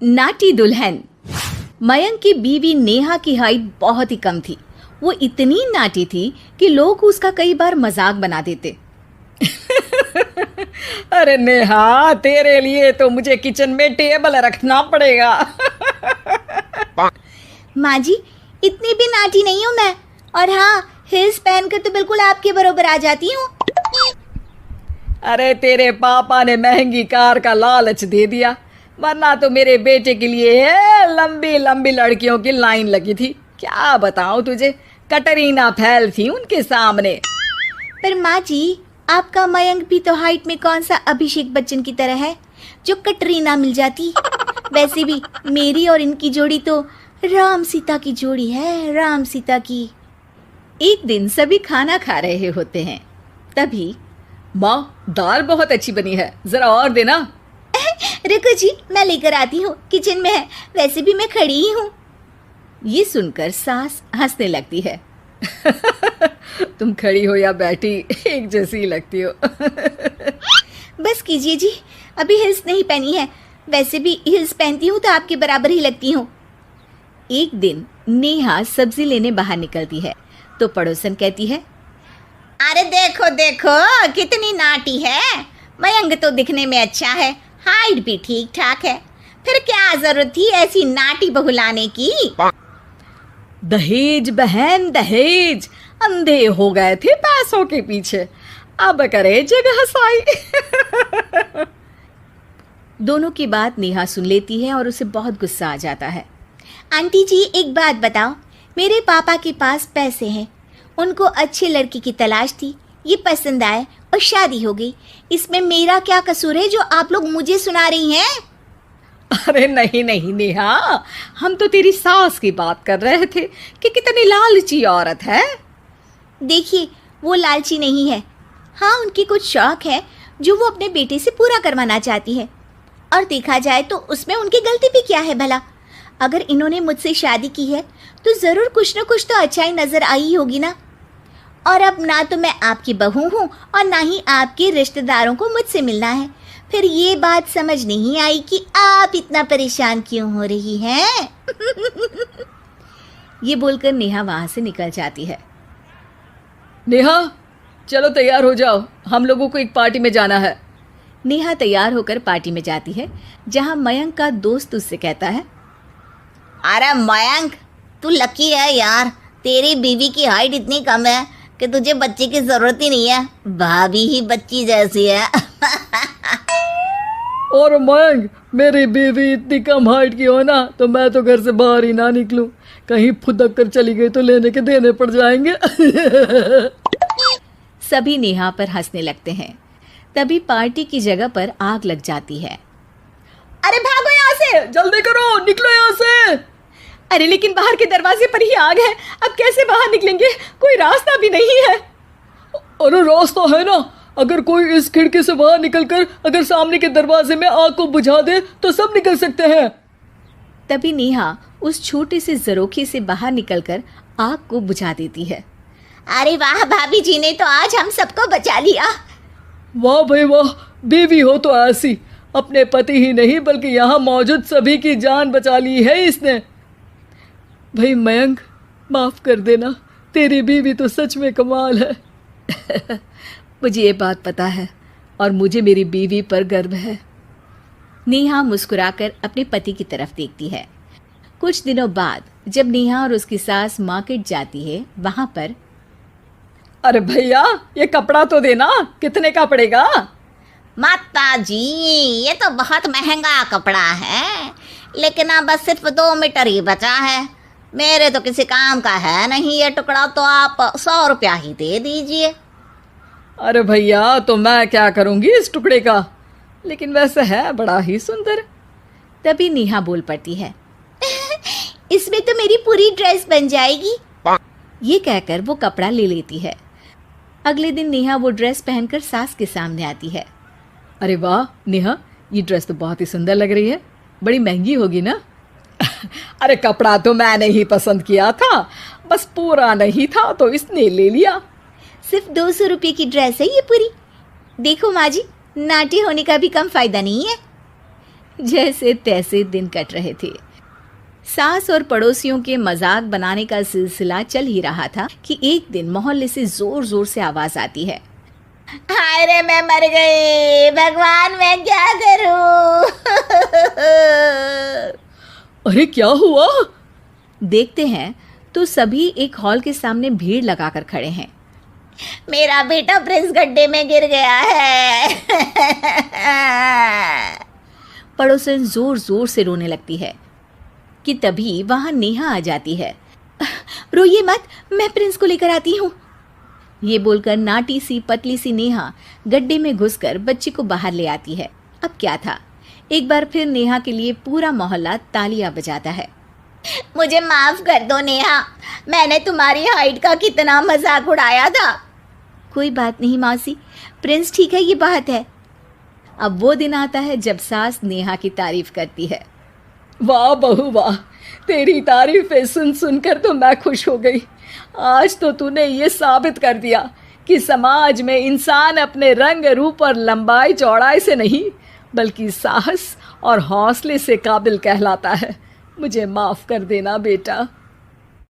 नाटी दुल्हन। मयंक की बीवी नेहा की हाइट बहुत ही कम थी। वो इतनी नाटी थी कि लोग उसका कई बार मजाक बना देते। अरे नेहा, तेरे लिए तो मुझे किचन में टेबल रखना पड़ेगा। माँ जी, इतनी भी नाटी नहीं हूँ मैं, और हाँ, हिल्स पहनकर तो बिल्कुल आपके बराबर आ जाती हूँ। अरे तेरे पापा ने महंगी कार का लालच दे दिया, वरना तो मेरे बेटे के लिए लंबी लंबी लड़कियों की लाइन लगी थी। क्या बताऊं तुझे, कटरीना फैल थी उनके सामने। पर माँ जी, आपका मयंक भी तो हाइट में कौन सा अभिषेक बच्चन की तरह है जो कटरीना मिल जाती। वैसे भी मेरी और इनकी जोड़ी तो राम सीता की जोड़ी है, राम सीता की। एक दिन सभी खाना खा रहे होते हैं, तभी माँ, दाल बहुत अच्छी बनी है, जरा और देना। रुको जी, मैं लेकर आती हूँ, किचन में है, वैसे भी मैं खड़ी ही हूँ। ये सुनकर सास हंसने लगती है। तुम खड़ी हो या बैठी, एक जैसी ही लगती हो। बस कीजिए जी, अभी हिल्स नहीं पहनी है, वैसे भी हिल्स पहनती हूँ तो आपके बराबर ही लगती हूँ। एक दिन नेहा सब्जी लेने बाहर निकलती है तो पड़ोसन कहती है, अरे देखो देखो कितनी नाटी है, मयंक तो दिखने में अच्छा है, हाइट भी ठीक ठाक है, फिर क्या जरूरत थी ऐसी नाटी बहू लाने की। दहेज बहन, दहेज, अंधे हो गए थे पैसों के पीछे, अब करे जगह साई। दोनों की बात नेहा सुन लेती है और उसे बहुत गुस्सा आ जाता है। आंटी जी, एक बात बताओ, मेरे पापा के पास पैसे हैं, उनको अच्छी लड़की की तलाश थी, ये पसंद आए और शादी हो गई, इसमें मेरा क्या कसूर है जो आप लोग मुझे सुना रही हैं? अरे नहीं नहीं नेहा, हम तो तेरी सास की बात कर रहे थे कि कितनी लालची औरत है। देखिए, वो लालची नहीं है, हाँ, उनकी कुछ शौक है जो वो अपने बेटे से पूरा करवाना चाहती है, और देखा जाए तो उसमें उनकी गलती भी क्या है भला। अगर इन्होंने मुझसे शादी की है तो ज़रूर कुछ न कुछ तो अच्छाई नज़र आई होगी ना। और अब ना तो मैं आपकी बहू हूँ और ना ही आपके रिश्तेदारों को मुझसे मिलना है, फिर ये बात समझ नहीं आई कि आप इतना परेशान क्यों हो रही हैं। ये बोलकर नेहा वहाँ से निकल जाती है। नेहा, चलो तैयार हो जाओ, हम लोगों को एक पार्टी में जाना है। नेहा तैयार होकर पार्टी में जाती है, जहाँ मयंक का दोस्त उससे कहता है, अरे मयंक, तू लकी है यार, तेरी बीवी की हाइट इतनी कम है कि तुझे बच्चे की जरूरत ही नहीं है, भाभी ही बच्ची जैसी है। और मयंक, मेरी बीवी इतनी कम हाइट की हो ना तो मैं तो घर से बाहर ही ना निकलूं, कहीं फुदक कर चली गई तो लेने के देने पड़ जाएंगे। सभी नेहा पर हंसने लगते हैं। तभी पार्टी की जगह पर आग लग जाती है। अरे भागो यहाँ से, जल्दी करो, निकलो यहाँ से। अरे लेकिन बाहर के दरवाजे पर ही आग है, अब कैसे बाहर निकलेंगे, कोई रास्ता भी नहीं है। अरे रास्ता है ना, अगर कोई इस खिड़की से बाहर निकलकर अगर सामने के दरवाजे में आग को बुझा दे तो सब निकल सकते हैं। तभी नेहा उस छोटे से जरोखे से बाहर निकलकर आग को बुझा देती है। अरे वाह, भाभी जी ने तो आज हम सबको बचा लिया। वाह भाई वाह, बीवी हो तो ऐसी, अपने पति ही नहीं बल्कि यहाँ मौजूद सभी की जान बचा ली है इसने। भाई मयंक, माफ कर देना, तेरी बीवी तो सच में कमाल है। मुझे ये बात पता है और मुझे मेरी बीवी पर गर्व है। नेहा मुस्कुराकर अपने पति की तरफ देखती है। कुछ दिनों बाद जब नेहा और उसकी सास मार्केट जाती है, वहां पर, अरे भैया, ये कपड़ा तो देना, कितने का पड़ेगा? माता जी, ये तो बहुत महंगा कपड़ा है, लेकिन अब बस सिर्फ 2 मीटर ही बचा है, मेरे तो किसी काम का है नहीं ये टुकड़ा, तो आप 100 रुपया ही दे दीजिए। अरे भैया, तो मैं क्या करूंगी इस टुकड़े का, लेकिन वैसे है बड़ा ही सुंदर। तभी नेहा बोल पड़ती है, इसमें तो मेरी पूरी ड्रेस बन जाएगी। ये कहकर वो कपड़ा ले लेती है। अगले दिन नेहा वो ड्रेस पहनकर सास के सामने आती है। अरे वाह नेहा, ये ड्रेस तो बहुत ही सुंदर लग रही है, बड़ी महंगी होगी ना? अरे कपड़ा तो मैंने ही पसंद किया था, बस पूरा नहीं था तो इसने ले लिया। सिर्फ 200 रुपये की ड्रेस है ये पूरी। देखो माँ जी, नाटी होने का भी कम फायदा नहीं है। जैसे तैसे दिन कट रहे थे। सास और पड़ोसियों के मजाक बनाने का सिलसिला चल ही रहा था कि एक दिन मोहल्ले से जोर जोर से आवाज आती है, हाय रे मैं मर गई, भगवान मैं क्या करूं। अरे क्या हुआ? देखते हैं तो सभी एक हॉल के सामने भीड़ लगाकर खड़े हैं। मेरा बेटा प्रिंस गड्ढे में गिर गया है। पड़ोसन जोर जोर से रोने लगती है कि तभी वहां नेहा आ जाती है। रोइए मत, मैं प्रिंस को लेकर आती हूँ। ये बोलकर नाटी सी पतली सी नेहा गड्ढे में घुसकर बच्ची को बाहर ले आती है। अब क्या था, एक बार फिर नेहा के लिए पूरा मोहल्ला तालियां बजाता है। मुझे माफ कर दो नेहा, मैंने तुम्हारी हाइट का कितना मजाक उड़ाया था। कोई बात नहीं मौसी, प्रिंस ठीक है, ये बात है। अब वो दिन आता है जब सास नेहा की तारीफ करती है। वाह बहू वाह, तेरी तारीफें सुन सुनकर तो मैं खुश हो गई। आज तो तूने ये साबित कर दिया कि समाज में इंसान अपने रंग रूप और लंबाई चौड़ाई से नहीं बल्कि साहस और हौसले से काबिल कहलाता है। मुझे माफ़ कर देना बेटा।